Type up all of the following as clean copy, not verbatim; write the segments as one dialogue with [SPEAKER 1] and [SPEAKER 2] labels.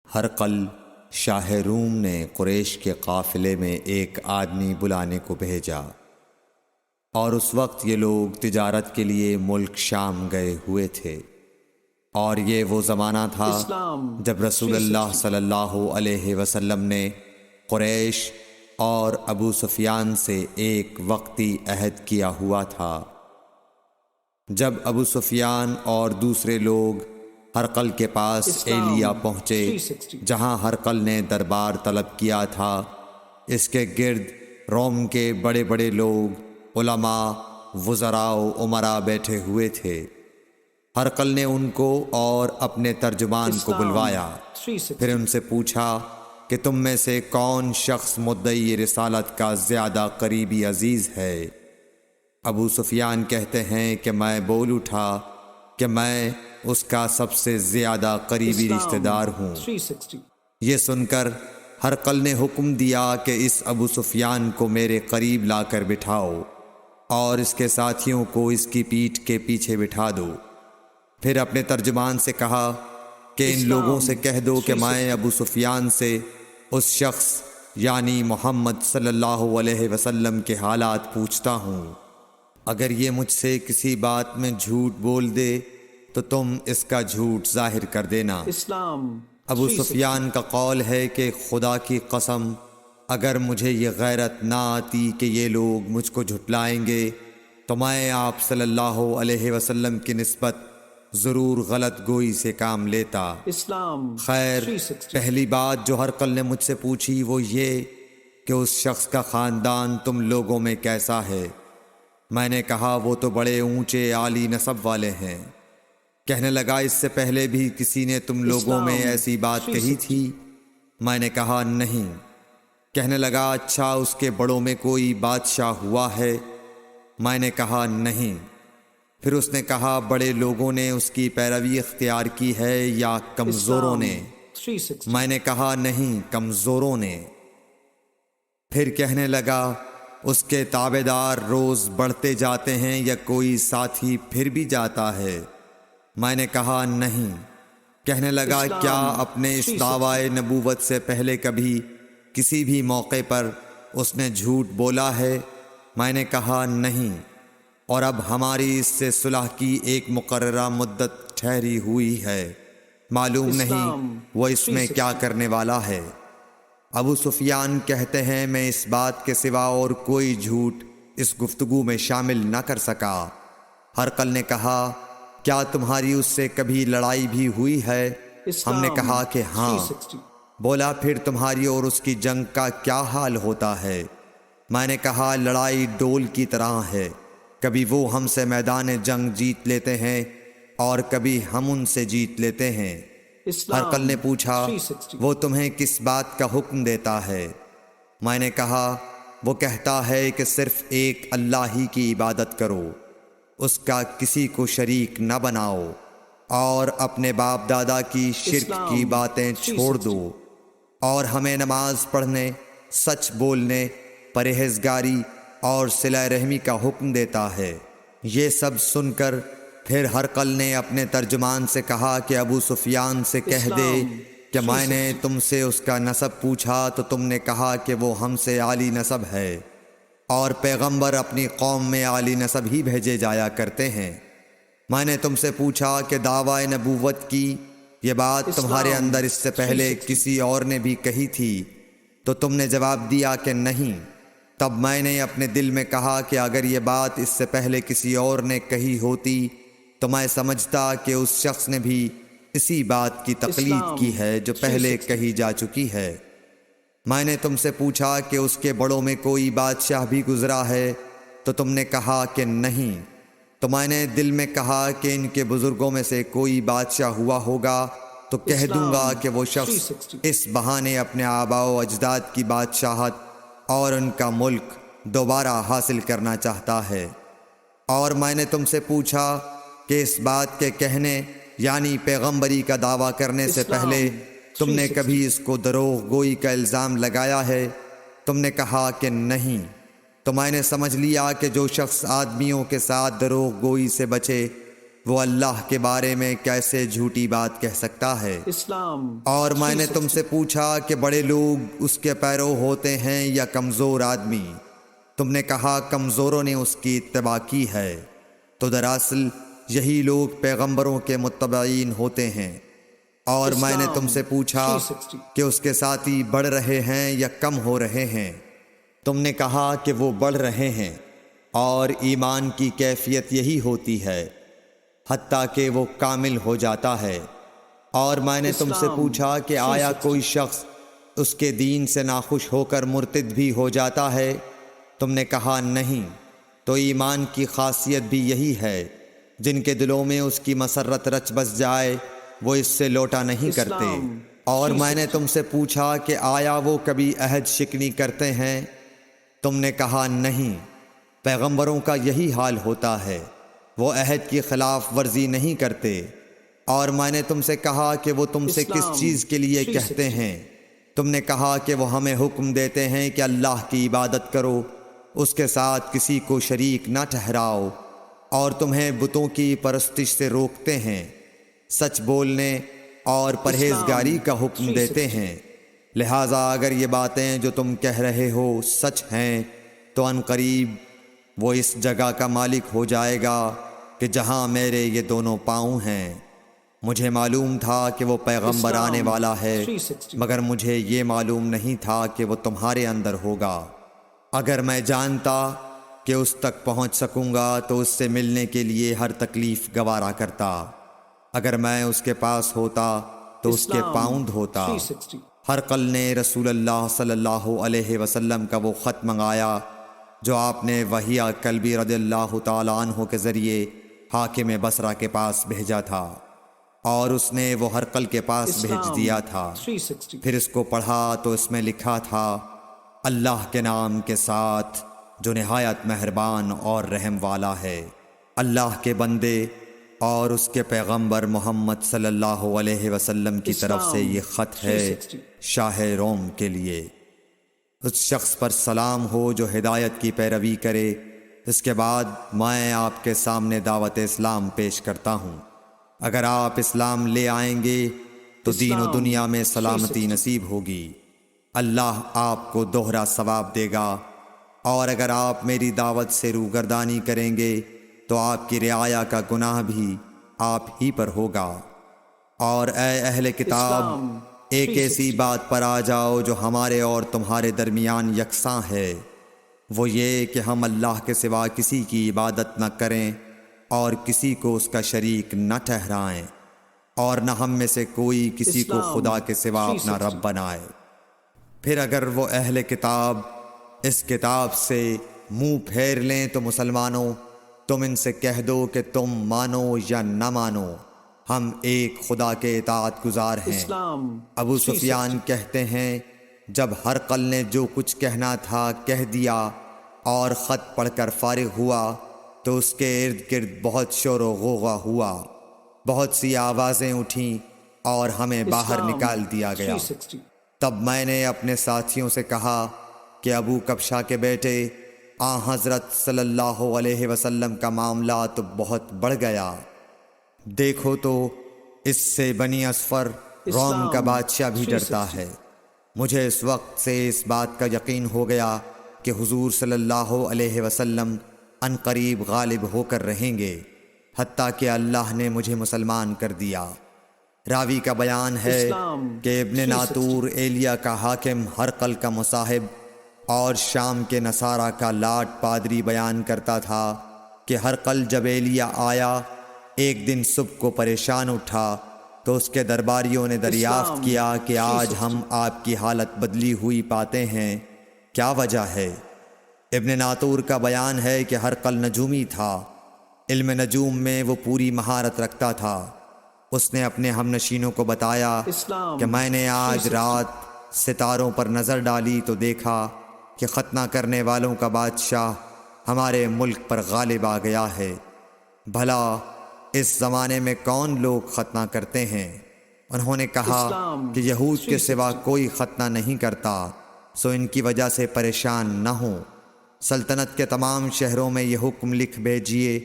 [SPEAKER 1] ہرقل شاہ روم نے قریش کے قافلے میں ایک آدمی بلانے کو بھیجا، اور اس وقت یہ لوگ تجارت کے لیے ملک شام گئے ہوئے تھے، اور یہ وہ زمانہ تھا جب رسول اللہ صلی اللہ علیہ وسلم نے قریش اور ابو سفیان سے ایک وقتی عہد کیا ہوا تھا۔ جب ابو سفیان اور دوسرے لوگ ہرقل کے پاس ایلیا پہنچے جہاں ہرقل نے دربار طلب کیا تھا، اس کے گرد روم کے بڑے بڑے لوگ، علماء، وزراء و امراء بیٹھے ہوئے تھے۔ ہرقل نے ان کو اور اپنے ترجمان کو بلوایا، پھر ان سے پوچھا کہ تم میں سے کون شخص مدعی رسالت کا زیادہ قریبی عزیز ہے؟ ابو سفیان کہتے ہیں کہ میں بول اٹھا کہ میں اس کا سب سے زیادہ قریبی رشتہ دار ہوں۔ یہ سن کر ہرقل نے حکم دیا کہ اس ابو سفیان کو میرے قریب لا کر بٹھاؤ اور اس کے ساتھیوں کو اس کی پیٹھ کے پیچھے بٹھا دو۔ پھر اپنے ترجمان سے کہا کہ ان لوگوں سے کہہ دو کہ میں ابو سفیان سے اس شخص یعنی محمد صلی اللہ علیہ وسلم کے حالات پوچھتا ہوں، اگر یہ مجھ سے کسی بات میں جھوٹ بول دے تو تم اس کا جھوٹ ظاہر کر دینا۔ ابو سفیان کا قول ہے کہ خدا کی قسم اگر مجھے یہ غیرت نہ آتی کہ یہ لوگ مجھ کو جھٹلائیں گے تو میں آپ صلی اللہ علیہ وسلم کی نسبت ضرور غلط گوئی سے کام لیتا۔ خیر، پہلی بات جو ہرقل نے مجھ سے پوچھی وہ یہ کہ اس شخص کا خاندان تم لوگوں میں کیسا ہے؟ میں نے کہا وہ تو بڑے اونچے عالی نسب والے ہیں۔ کہنے لگا اس سے پہلے بھی کسی نے تم لوگوں میں ایسی بات کہی تھی؟ میں نے کہا نہیں۔ کہنے لگا اچھا اس کے بڑوں میں کوئی بادشاہ ہوا ہے؟ میں نے کہا نہیں۔ پھر اس نے کہا بڑے لوگوں نے اس کی پیروی اختیار کی ہے یا کمزوروں نے؟ میں نے کہا نہیں، کمزوروں نے۔ پھر کہنے لگا اس کے تابعدار روز بڑھتے جاتے ہیں یا کوئی ساتھی پھر بھی جاتا ہے؟ میں نے کہا نہیں۔ کہنے لگا کیا اپنے اس دعوی نبوت سے پہلے کبھی کسی بھی موقع پر اس نے جھوٹ بولا ہے؟ میں نے کہا نہیں، اور اب ہماری اس سے صلح کی ایک مقررہ مدت ٹھہری ہوئی ہے، معلوم نہیں وہ اس میں کیا کرنے والا ہے۔ ابو سفیان کہتے ہیں میں اس بات کے سوا اور کوئی جھوٹ اس گفتگو میں شامل نہ کر سکا۔ ہرقل نے کہا کیا تمہاری اس سے کبھی لڑائی بھی ہوئی ہے؟ ہم نے کہا کہ ہاں۔ بولا پھر تمہاری اور اس کی جنگ کا کیا حال ہوتا ہے؟ میں نے کہا لڑائی ڈول کی طرح ہے، کبھی وہ ہم سے میدان جنگ جیت لیتے ہیں اور کبھی ہم ان سے جیت لیتے ہیں۔ ہرقل نے پوچھا وہ تمہیں کس بات کا حکم دیتا ہے؟ میں نے کہا وہ کہتا ہے کہ صرف ایک اللہ ہی کی عبادت کرو، اس کا کسی کو شریک نہ بناؤ، اور اپنے باپ دادا کی شرک کی باتیں چھوڑ دو، اور ہمیں نماز پڑھنے، سچ بولنے، پرہیزگاری اور صلہ رحمی کا حکم دیتا ہے۔ یہ سب سن کر پھر ہرقل نے اپنے ترجمان سے کہا کہ ابو سفیان سے کہہ دے کہ میں نے تم سے اس کا نسب پوچھا تو تم نے کہا کہ وہ ہم سے عالی نسب ہے، اور پیغمبر اپنی قوم میں عالی نسب ہی بھیجے جایا کرتے ہیں۔ میں نے تم سے پوچھا کہ دعوی نبوت کی یہ بات تمہارے اندر اس سے پہلے کسی اور نے بھی کہی تھی تو تم نے جواب دیا کہ نہیں۔ تب میں نے اپنے دل میں کہا کہ اگر یہ بات اس سے پہلے کسی اور نے کہی ہوتی تو میں سمجھتا کہ اس شخص نے بھی اسی بات کی تقلید کی ہے جو پہلے کہی جا چکی ہے۔ میں نے تم سے پوچھا کہ اس کے بڑوں میں کوئی بادشاہ بھی گزرا ہے تو تم نے کہا کہ نہیں۔ تو میں نے دل میں کہا کہ ان کے بزرگوں میں سے کوئی بادشاہ ہوا ہوگا تو کہہ دوں گا کہ وہ شخص اس بہانے اپنے آباء و اجداد کی بادشاہت اور ان کا ملک دوبارہ حاصل کرنا چاہتا ہے۔ اور میں نے تم سے پوچھا کہ اس بات کے کہنے یعنی پیغمبری کا دعویٰ کرنے سے پہلے تم نے کبھی اس کو دروغ گوئی کا الزام لگایا ہے؟ تم نے کہا کہ نہیں۔ تو میں نے سمجھ لیا کہ جو شخص آدمیوں کے ساتھ دروغ گوئی سے بچے وہ اللہ کے بارے میں کیسے جھوٹی بات کہہ سکتا ہے۔ اور میں نے تم سے پوچھا کہ بڑے لوگ اس کے پیرو ہوتے ہیں یا کمزور آدمی؟ تم نے کہا کمزوروں نے اس کی اتباع کی ہے۔ تو دراصل یہی لوگ پیغمبروں کے متبعین ہوتے ہیں۔ اور میں نے تم سے پوچھا کہ اس کے ساتھی بڑھ رہے ہیں یا کم ہو رہے ہیں؟ تم نے کہا کہ وہ بڑھ رہے ہیں، اور ایمان کی کیفیت یہی ہوتی ہے حتیٰ کہ وہ کامل ہو جاتا ہے۔ اور میں نے تم سے پوچھا کہ آیا کوئی شخص اس کے دین سے ناخوش ہو کر مرتد بھی ہو جاتا ہے؟ تم نے کہا نہیں۔ تو ایمان کی خاصیت بھی یہی ہے، جن کے دلوں میں اس کی مسرت رچ بس جائے وہ اس سے لوٹا نہیں کرتے۔ اور میں نے تم سے پوچھا کہ آیا وہ کبھی عہد شکنی کرتے ہیں؟ تم نے کہا نہیں۔ پیغمبروں کا یہی حال ہوتا ہے، وہ عہد کی خلاف ورزی نہیں کرتے۔ اور میں نے تم سے کہا کہ وہ تم سے کس چیز کے لیے کہتے ہیں؟ تم نے کہا کہ وہ ہمیں حکم دیتے ہیں کہ اللہ کی عبادت کرو، اس کے ساتھ کسی کو شریک نہ ٹھہراؤ، اور تمہیں بتوں کی پرستش سے روکتے ہیں، سچ بولنے اور پرہیزگاری کا حکم دیتے ہیں۔ لہٰذا اگر یہ باتیں جو تم کہہ رہے ہو سچ ہیں تو ان قریب وہ اس جگہ کا مالک ہو جائے گا کہ جہاں میرے یہ دونوں پاؤں ہیں۔ مجھے معلوم تھا کہ وہ پیغمبر آنے والا ہے، مگر مجھے یہ معلوم نہیں تھا کہ وہ تمہارے اندر ہوگا۔ اگر میں جانتا کہ اس تک پہنچ سکوں گا تو اس سے ملنے کے لیے ہر تکلیف گوارا کرتا۔ اگر میں اس کے پاس ہوتا تو اس کے پاؤں دھوتا۔ ہرقل نے رسول اللہ صلی اللہ علیہ وسلم کا وہ خط منگایا جو آپ نے وحیہ کلبی رضی اللہ تعالیٰ عنہ کے ذریعے حاکم بصرہ کے پاس بھیجا تھا، اور اس نے وہ ہرقل کے پاس بھیج دیا تھا۔ پھر اس کو پڑھا تو اس میں لکھا تھا، اللہ کے نام کے ساتھ جو نہایت مہربان اور رحم والا ہے۔ اللہ کے بندے اور اس کے پیغمبر محمد صلی اللہ علیہ وسلم کی طرف سے یہ خط ہے شاہ روم کے لیے۔ اس شخص پر سلام ہو جو ہدایت کی پیروی کرے۔ اس کے بعد میں آپ کے سامنے دعوت اسلام پیش کرتا ہوں۔ اگر آپ اسلام لے آئیں گے تو دین و دنیا میں سلامتی نصیب ہوگی، اللہ آپ کو دوہرا ثواب دے گا۔ اور اگر آپ میری دعوت سے روگردانی کریں گے تو آپ کی رعایا کا گناہ بھی آپ ہی پر ہوگا۔ اور اے اہل کتاب، ایک ایسی بات پر آ جاؤ جو ہمارے اور تمہارے درمیان یکساں ہے، وہ یہ کہ ہم اللہ کے سوا کسی کی عبادت نہ کریں اور کسی کو اس کا شریک نہ ٹھہرائیں، اور نہ ہم میں سے کوئی کسی کو خدا کے سوا اپنا رب بنائے۔ پھر اگر وہ اہل کتاب اس کتاب سے منہ پھیر لیں تو مسلمانوں، تم ان سے کہہ دو کہ تم مانو یا نہ مانو، ہم ایک خدا کے اطاعت گزار ہیں۔ ابو سفیان کہتے ہیں، جب ہرقل نے جو کچھ کہنا تھا کہہ دیا اور خط پڑھ کر فارغ ہوا تو اس کے ارد گرد بہت شور و غوغا ہوا، بہت سی آوازیں اٹھیں اور ہمیں باہر نکال دیا گیا۔ تب میں نے اپنے ساتھیوں سے کہا کہ ابو کبشہ کے بیٹے حضرت صلی اللہ علیہ وسلم کا معاملہ تو بہت بڑھ گیا۔ دیکھو تو اس سے بنی اصفر روم کا بادشاہ بھی ڈرتا ہے۔ مجھے اس وقت سے اس بات کا یقین ہو گیا کہ حضور صلی اللہ علیہ وسلم ان قریب غالب ہو کر رہیں گے، حتیٰ کہ اللہ نے مجھے مسلمان کر دیا۔ راوی کا بیان ہے کہ ابن ناطور ایلیا کا حاکم ہرقل کا مصاحب اور شام کے نصارہ کا لاٹ پادری بیان کرتا تھا کہ ہرقل جب ایلیا آیا ایک دن صبح کو پریشان اٹھا تو اس کے درباریوں نے دریافت کیا کہ آج ہم آپ کی حالت بدلی ہوئی پاتے ہیں، کیا وجہ ہے؟ ابن ناطور کا بیان ہے کہ ہرقل نجومی تھا، علم نجوم میں وہ پوری مہارت رکھتا تھا۔ اس نے اپنے ہم نشینوں کو بتایا کہ میں نے آج رات ستاروں پر نظر ڈالی تو دیکھا کہ ختنہ کرنے والوں کا بادشاہ ہمارے ملک پر غالب آ گیا ہے۔ بھلا اس زمانے میں کون لوگ ختنہ کرتے ہیں؟ انہوں نے کہا کہ یہود کے سوا کوئی ختنہ نہیں کرتا، سو ان کی وجہ سے پریشان نہ ہوں۔ سلطنت کے تمام شہروں میں یہ حکم لکھ بھیجیے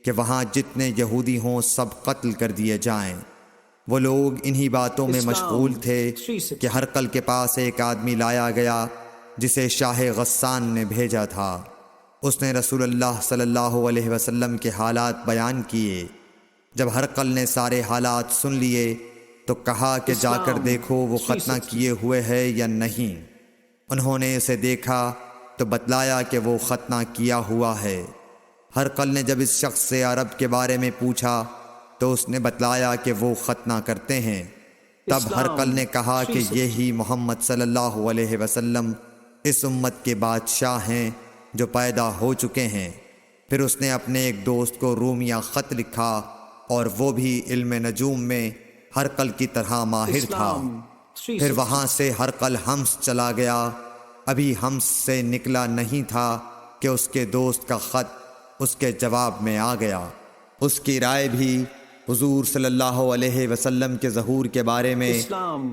[SPEAKER 1] کہ وہاں جتنے یہودی ہوں سب قتل کر دیے جائیں۔ وہ لوگ انہی باتوں میں مشغول تھے کہ ہرقل کے پاس ایک آدمی لایا گیا جسے شاہ غسان نے بھیجا تھا۔ اس نے رسول اللہ صلی اللہ علیہ وسلم کے حالات بیان کیے۔ جب ہرقل نے سارے حالات سن لیے تو کہا کہ جا کر دیکھو وہ ختنہ کیے ہوئے ہے یا نہیں۔ انہوں نے اسے دیکھا تو بتلایا کہ وہ ختنہ کیا ہوا ہے۔ ہرقل نے جب اس شخص سے عرب کے بارے میں پوچھا تو اس نے بتلایا کہ وہ ختنہ کرتے ہیں۔ تب ہرقل نے کہا کہ یہی محمد صلی اللہ علیہ وسلم اس امت کے بادشاہ ہیں جو پیدا ہو چکے ہیں۔ پھر اس نے اپنے ایک دوست کو رومیہ خط لکھا اور وہ بھی علم نجوم میں ہرقل کی طرح ماہر تھا۔ پھر وہاں سے ہرقل حمص چلا گیا۔ ابھی حمص سے نکلا نہیں تھا کہ اس کے دوست کا خط اس کے جواب میں آ گیا۔ اس کی رائے بھی حضور صلی اللہ علیہ وسلم کے ظہور کے بارے میں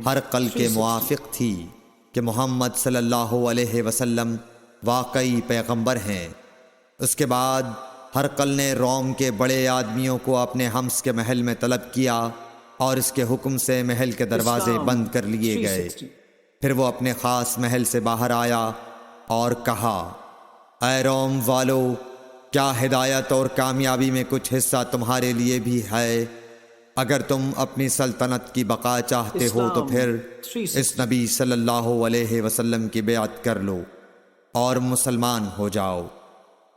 [SPEAKER 1] ہرقل کے موافق تھی کہ محمد صلی اللہ علیہ وسلم واقعی پیغمبر ہیں۔ اس کے بعد ہرقل نے روم کے بڑے آدمیوں کو اپنے حمص کے محل میں طلب کیا اور اس کے حکم سے محل کے دروازے بند کر لیے گئے۔ پھر وہ اپنے خاص محل سے باہر آیا اور کہا، اے روم والو، کیا ہدایت اور کامیابی میں کچھ حصہ تمہارے لیے بھی ہے؟ اگر تم اپنی سلطنت کی بقا چاہتے ہو تو پھر اس نبی صلی اللہ علیہ وسلم کی بیعت کر لو اور مسلمان ہو جاؤ۔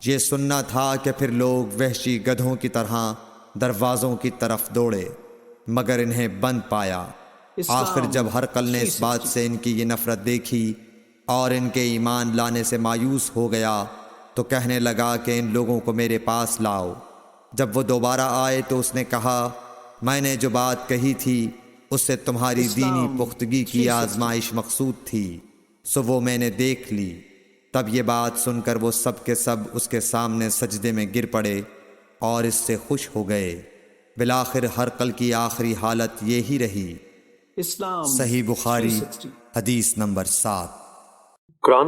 [SPEAKER 1] یہ سننا تھا کہ پھر لوگ وحشی گدھوں کی طرح دروازوں کی طرف دوڑے، مگر انہیں بند پایا۔ آخر جب ہرقل نے اس بات سے ان کی یہ نفرت دیکھی اور ان کے ایمان لانے سے مایوس ہو گیا تو کہنے لگا کہ ان لوگوں کو میرے پاس لاؤ۔ جب وہ دوبارہ آئے تو اس نے کہا، میں نے جو بات کہی تھی اس سے تمہاری دینی پختگی کی آزمائش مقصود تھی، سو وہ میں نے دیکھ لی۔ تب یہ بات سن کر وہ سب کے سب اس کے سامنے سجدے میں گر پڑے اور اس سے خوش ہو گئے۔ بالآخر ہرقل کی آخری حالت یہی رہی۔ صحیح بخاری حدیث نمبر 7۔